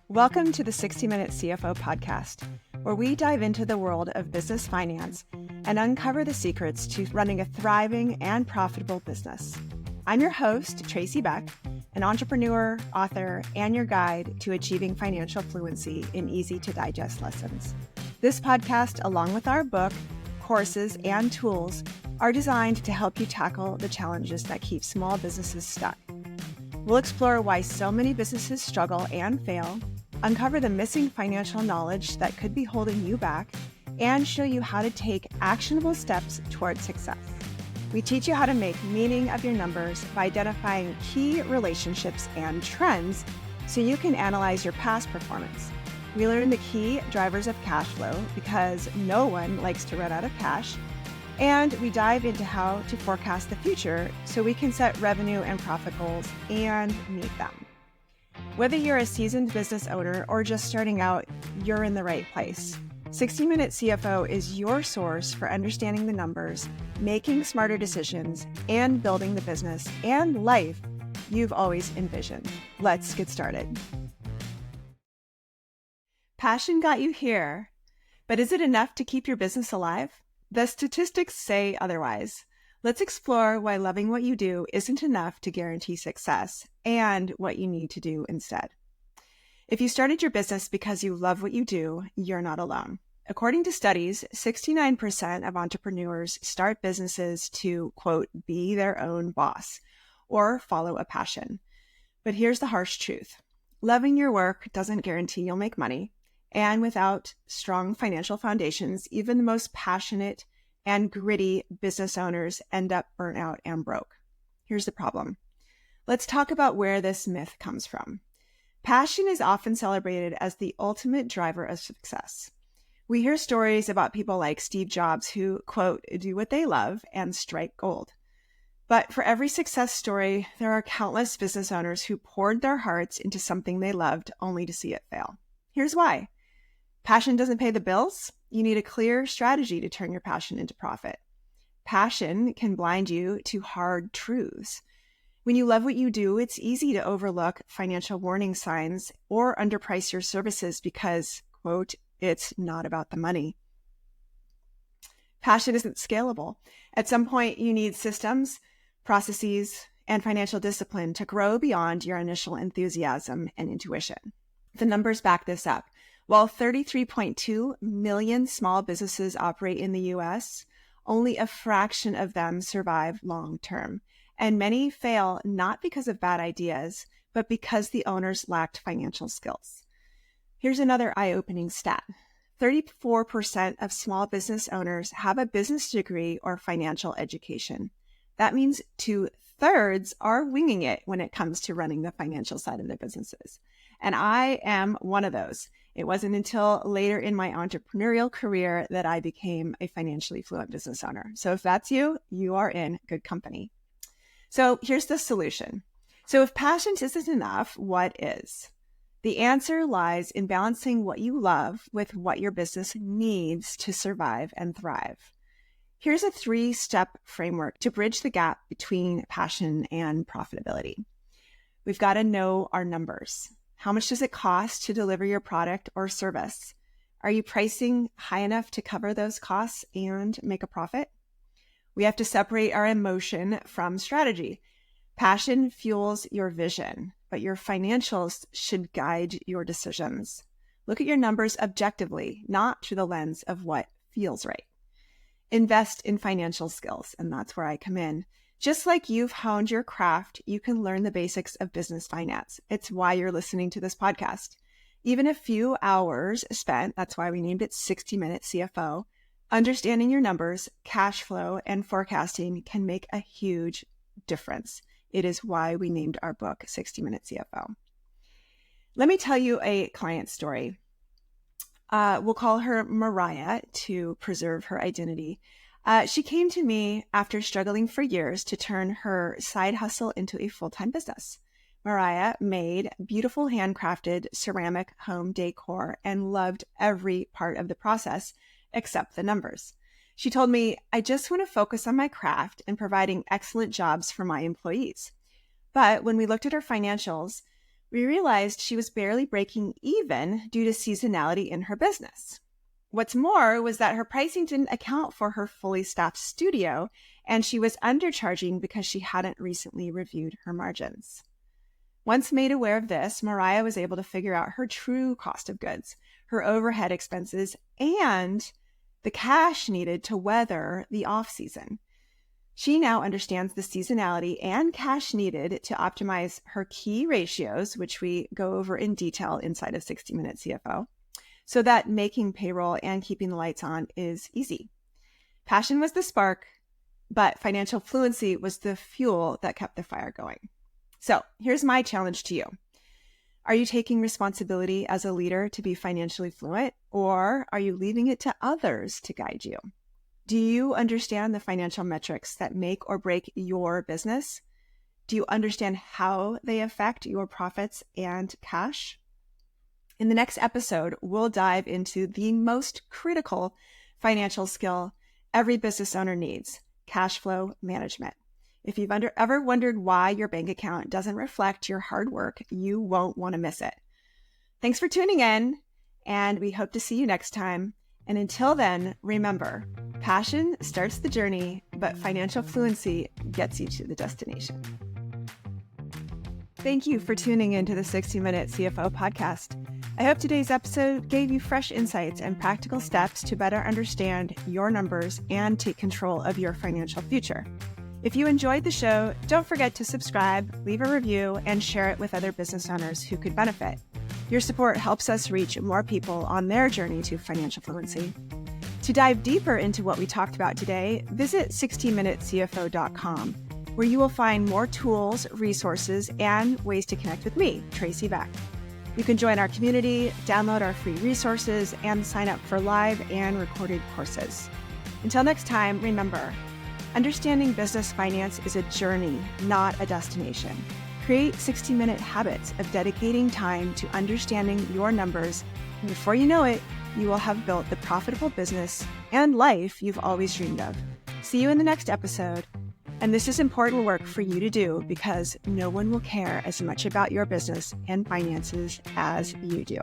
Welcome to the 60-Minute CFO podcast, where we dive into the world of business finance and uncover the secrets to running a thriving and profitable business. I'm your host, Tracy Beck, an entrepreneur, author, and your guide to achieving financial fluency in easy-to-digest lessons. This podcast, along with our book, courses, and tools, are designed to help you tackle the challenges that keep small businesses stuck. We'll explore why so many businesses struggle and fail, uncover the missing financial knowledge that could be holding you back, and show you how to take actionable steps toward success. We teach you how to make meaning of your numbers by identifying key relationships and trends so you can analyze your past performance. We learn the key drivers of cash flow because no one likes to run out of cash. And we dive into how to forecast the future so we can set revenue and profit goals and meet them. Whether you're a seasoned business owner or just starting out, you're in the right place. 60-Minute CFO is your source for understanding the numbers, making smarter decisions, and building the business and life you've always envisioned. Let's get started. Passion got you here, but is it enough to keep your business alive? The statistics say otherwise. Let's explore why loving what you do isn't enough to guarantee success and what you need to do instead. If you started your business because you love what you do, you're not alone. According to studies, 69% of entrepreneurs start businesses to, quote, be their own boss or follow a passion. But here's the harsh truth. Loving your work doesn't guarantee you'll make money. And without strong financial foundations, even the most passionate and gritty business owners end up burnt out and broke. Here's the problem. Let's talk about where this myth comes from. Passion is often celebrated as the ultimate driver of success. We hear stories about people like Steve Jobs who, quote, do what they love and strike gold. But for every success story, there are countless business owners who poured their hearts into something they loved only to see it fail. Here's why. Passion doesn't pay the bills. You need a clear strategy to turn your passion into profit. Passion can blind you to hard truths. When you love what you do, it's easy to overlook financial warning signs or underprice your services because, quote, it's not about the money. Passion isn't scalable. At some point, you need systems, processes, and financial discipline to grow beyond your initial enthusiasm and intuition. The numbers back this up. While 33.2 million small businesses operate in the U.S., only a fraction of them survive long-term. And many fail not because of bad ideas, but because the owners lacked financial skills. Here's another eye-opening stat. 34% of small business owners have a business degree or financial education. That means 2/3 are winging it when it comes to running the financial side of their businesses. And I am one of those. It wasn't until later in my entrepreneurial career that I became a financially fluent business owner. So if that's you, you are in good company. So here's the solution. So if passion isn't enough, what is? The answer lies in balancing what you love with what your business needs to survive and thrive. Here's a 3-step framework to bridge the gap between passion and profitability. We've got to know our numbers. How much does it cost to deliver your product or service? Are you pricing high enough to cover those costs and make a profit? We have to separate our emotion from strategy. Passion fuels your vision, but your financials should guide your decisions. Look at your numbers objectively, not through the lens of what feels right. Invest in financial skills, and that's where I come in. Just like you've honed your craft, you can learn the basics of business finance. It's why you're listening to this podcast. Even a few hours spent, that's why we named it 60-Minute CFO, understanding your numbers, cash flow, and forecasting can make a huge difference. It is why we named our book 60-Minute CFO. Let me tell you a client story. We'll call her Mariah to preserve her identity. She came to me after struggling for years to turn her side hustle into a full-time business. Mariah made beautiful handcrafted ceramic home decor and loved every part of the process except the numbers. She told me, I just want to focus on my craft and providing excellent jobs for my employees. But when we looked at her financials, we realized she was barely breaking even due to seasonality in her business. What's more was that her pricing didn't account for her fully staffed studio, and she was undercharging because she hadn't recently reviewed her margins. Once made aware of this, Mariah was able to figure out her true cost of goods, her overhead expenses, and the cash needed to weather the off-season. She now understands the seasonality and cash needed to optimize her key ratios, which we go over in detail inside of 60 Minute CFO, so that making payroll and keeping the lights on is easy. Passion was the spark, but financial fluency was the fuel that kept the fire going. So here's my challenge to you. Are you taking responsibility as a leader to be financially fluent, or are you leaving it to others to guide you? Do you understand the financial metrics that make or break your business? Do you understand how they affect your profits and cash? In the next episode, we'll dive into the most critical financial skill every business owner needs: cash flow management. If you've ever wondered why your bank account doesn't reflect your hard work, you won't want to miss it. Thanks for tuning in, and we hope to see you next time. And until then, remember, passion starts the journey, but financial fluency gets you to the destination. Thank you for tuning into the 60 Minute CFO podcast. I hope today's episode gave you fresh insights and practical steps to better understand your numbers and take control of your financial future. If you enjoyed the show, don't forget to subscribe, leave a review, and share it with other business owners who could benefit. Your support helps us reach more people on their journey to financial fluency. To dive deeper into what we talked about today, visit 60minutecfo.com, where you will find more tools, resources, and ways to connect with me, Tracy Beck. You can join our community, download our free resources, and sign up for live and recorded courses. Until next time, remember, understanding business finance is a journey, not a destination. Create 60-minute habits of dedicating time to understanding your numbers, and before you know it, you will have built the profitable business and life you've always dreamed of. See you in the next episode. And this is important work for you to do because no one will care as much about your business and finances as you do.